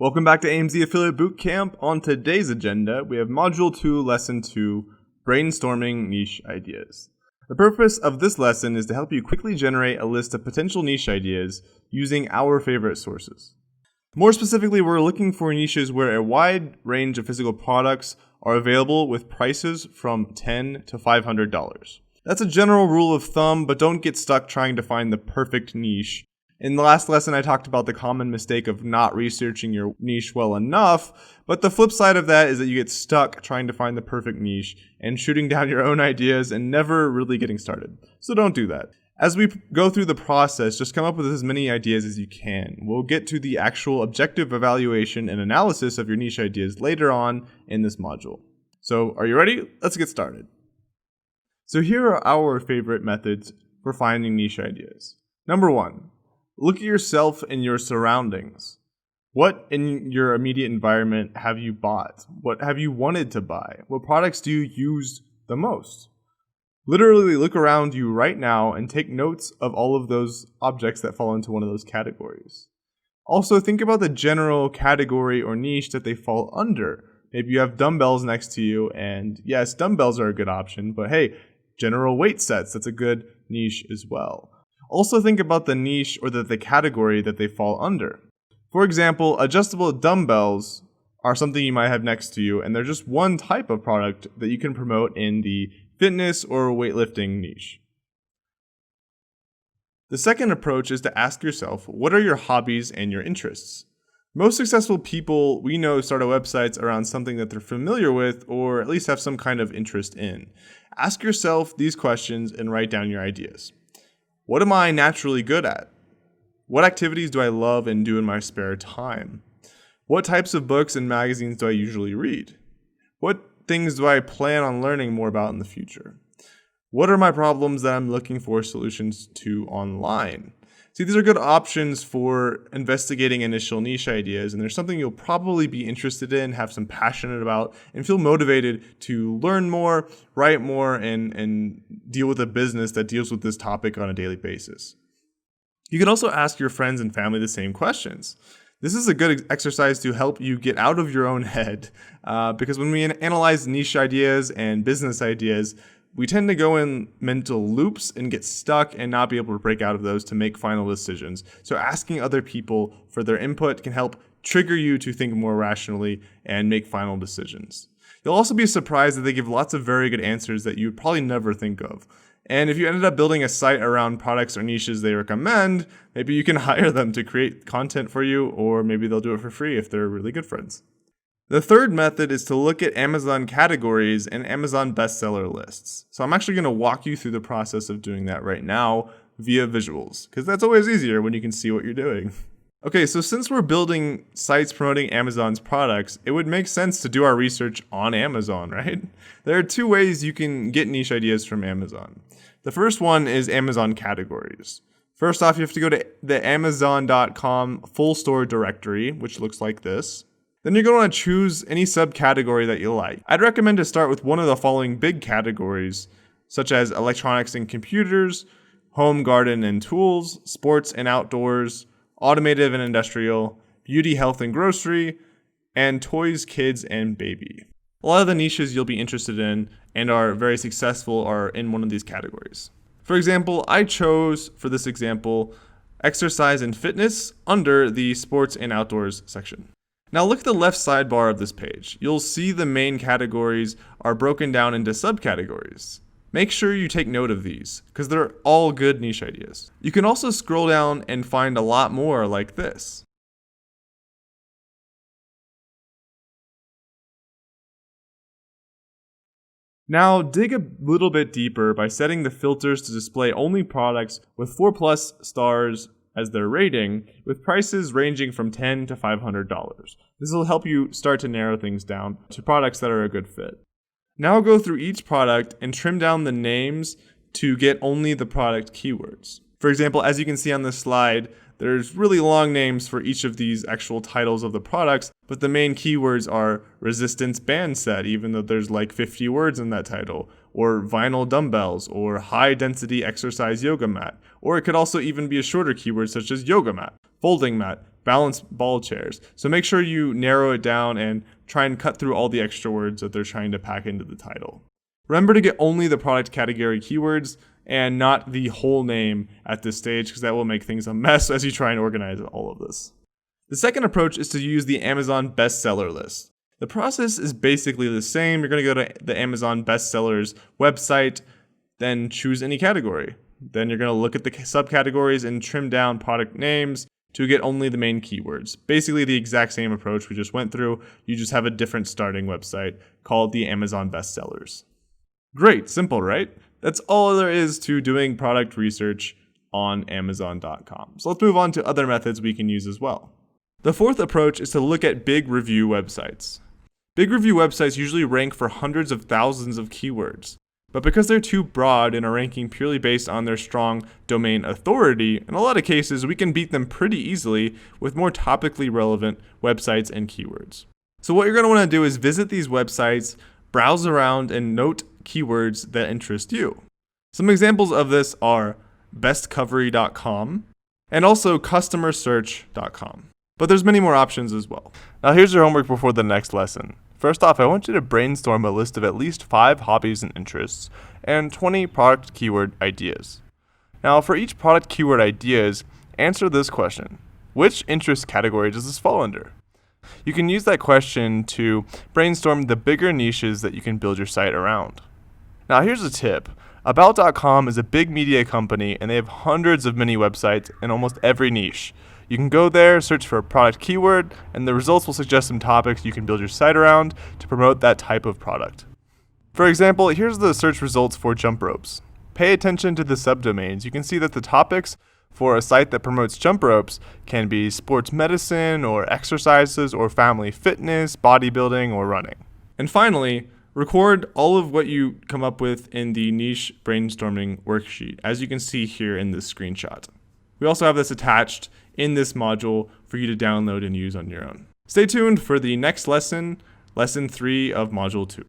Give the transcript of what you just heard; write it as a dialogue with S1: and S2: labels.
S1: Welcome back to AMZ Affiliate Bootcamp. On today's agenda, we have Module 2, Lesson 2, Brainstorming Niche Ideas. The purpose of this lesson is to help you quickly generate a list of potential niche ideas using our favorite sources. More specifically, we're looking for niches where a wide range of physical products are available with prices from $10 to $500. That's a general rule of thumb, but don't get stuck trying to find the perfect niche. In the last lesson, I talked about the common mistake of not researching your niche well enough, but the flip side of that is that you get stuck trying to find the perfect niche and shooting down your own ideas and never really getting started. So don't do that. As we go through the process, just come up with as many ideas as you can. We'll get to the actual objective evaluation and analysis of your niche ideas later on in this module. So are you ready? Let's get started. So here are our favorite methods for finding niche ideas. Number 1. Look at yourself and your surroundings. What in your immediate environment have you bought? What have you wanted to buy? What products do you use the most? Literally look around you right now and take notes of all of those objects that fall into one of those categories. Also, think about the general category or niche that they fall under. Maybe you have dumbbells next to you, and yes, dumbbells are a good option, but hey, general weight sets, that's a good niche as well. Also think about the niche or the category that they fall under. For example, adjustable dumbbells are something you might have next to you, and they're just one type of product that you can promote in the fitness or weightlifting niche. The second approach is to ask yourself, what are your hobbies and your interests? Most successful people we know start websites around something that they're familiar with or at least have some kind of interest in. Ask yourself these questions and write down your ideas. What am I naturally good at? What activities do I love and do in my spare time? What types of books and magazines do I usually read? What things do I plan on learning more about in the future? What are my problems that I'm looking for solutions to online? See, these are good options for investigating initial niche ideas, and there's something you'll probably be interested in, have some passion about, and feel motivated to learn more, write more, and deal with a business that deals with this topic on a daily basis. You can also ask your friends and family the same questions. This is a good exercise to help you get out of your own head, because when we analyze niche ideas and business ideas, we tend to go in mental loops and get stuck and not be able to break out of those to make final decisions. So asking other people for their input can help trigger you to think more rationally and make final decisions. You'll also be surprised that they give lots of very good answers that you'd probably never think of. And if you ended up building a site around products or niches they recommend, maybe you can hire them to create content for you, or maybe they'll do it for free if they're really good friends. The third method is to look at Amazon categories and Amazon bestseller lists. So I'm actually going to walk you through the process of doing that right now via visuals, because that's always easier when you can see what you're doing. Okay, so since we're building sites promoting Amazon's products, it would make sense to do our research on Amazon, right? There are 2 ways you can get niche ideas from Amazon. The first one is Amazon categories. First off, you have to go to the Amazon.com full store directory, which looks like this. Then you're going to want to choose any subcategory that you like. I'd recommend to start with one of the following big categories, such as electronics and computers, home, garden and tools, sports and outdoors, automotive and industrial, beauty, health and grocery, and toys, kids, and baby. A lot of the niches you'll be interested in and are very successful are in one of these categories. For example, I chose, for this example, exercise and fitness under the sports and outdoors section. Now look at the left sidebar of this page. You'll see the main categories are broken down into subcategories. Make sure you take note of these, because they're all good niche ideas. You can also scroll down and find a lot more like this. Now dig a little bit deeper by setting the filters to display only products with 4+ stars as their rating, with prices ranging from $10 to $500. This will help you start to narrow things down to products that are a good fit. Now go through each product and trim down the names to get only the product keywords. For example, as you can see on this slide, there's really long names for each of these actual titles of the products, but the main keywords are resistance band set, even though there's like 50 words in that title, or vinyl dumbbells, or high density exercise yoga mat, or it could also even be a shorter keyword such as yoga mat, folding mat, balance ball chairs. So make sure you narrow it down and try and cut through all the extra words that they're trying to pack into the title. Remember to get only the product category keywords and not the whole name at this stage, because that will make things a mess as you try and organize all of this. The second approach is to use the Amazon bestseller list. The process is basically the same. You're going to go to the Amazon bestsellers website, then choose any category. Then you're going to look at the subcategories and trim down product names to get only the main keywords. Basically the exact same approach we just went through. You just have a different starting website called the Amazon bestsellers. Great, simple, right? That's all there is to doing product research on Amazon.com. So let's move on to other methods we can use as well. The fourth approach is to look at big review websites. Big review websites usually rank for hundreds of thousands of keywords, but because they're too broad and are ranking purely based on their strong domain authority, in a lot of cases we can beat them pretty easily with more topically relevant websites and keywords. So what you're going to want to do is visit these websites, browse around, and note keywords that interest you. Some examples of this are bestcovery.com and also customersearch.com. But there's many more options as well. Now here's your homework before the next lesson. First off, I want you to brainstorm a list of at least 5 hobbies and interests and 20 product keyword ideas. Now for each product keyword ideas, answer this question. Which interest category does this fall under? You can use that question to brainstorm the bigger niches that you can build your site around. Now here's a tip. About.com is a big media company and they have hundreds of mini websites in almost every niche. You can go there, search for a product keyword, and the results will suggest some topics you can build your site around to promote that type of product. For example, here's the search results for jump ropes. Pay attention to the subdomains. You can see that the topics for a site that promotes jump ropes can be sports medicine or exercises or family fitness, bodybuilding, or running. And finally, record all of what you come up with in the niche brainstorming worksheet, as you can see here in this screenshot. We also have this attached in this module for you to download and use on your own. Stay tuned for the next lesson, lesson 3 of module 2.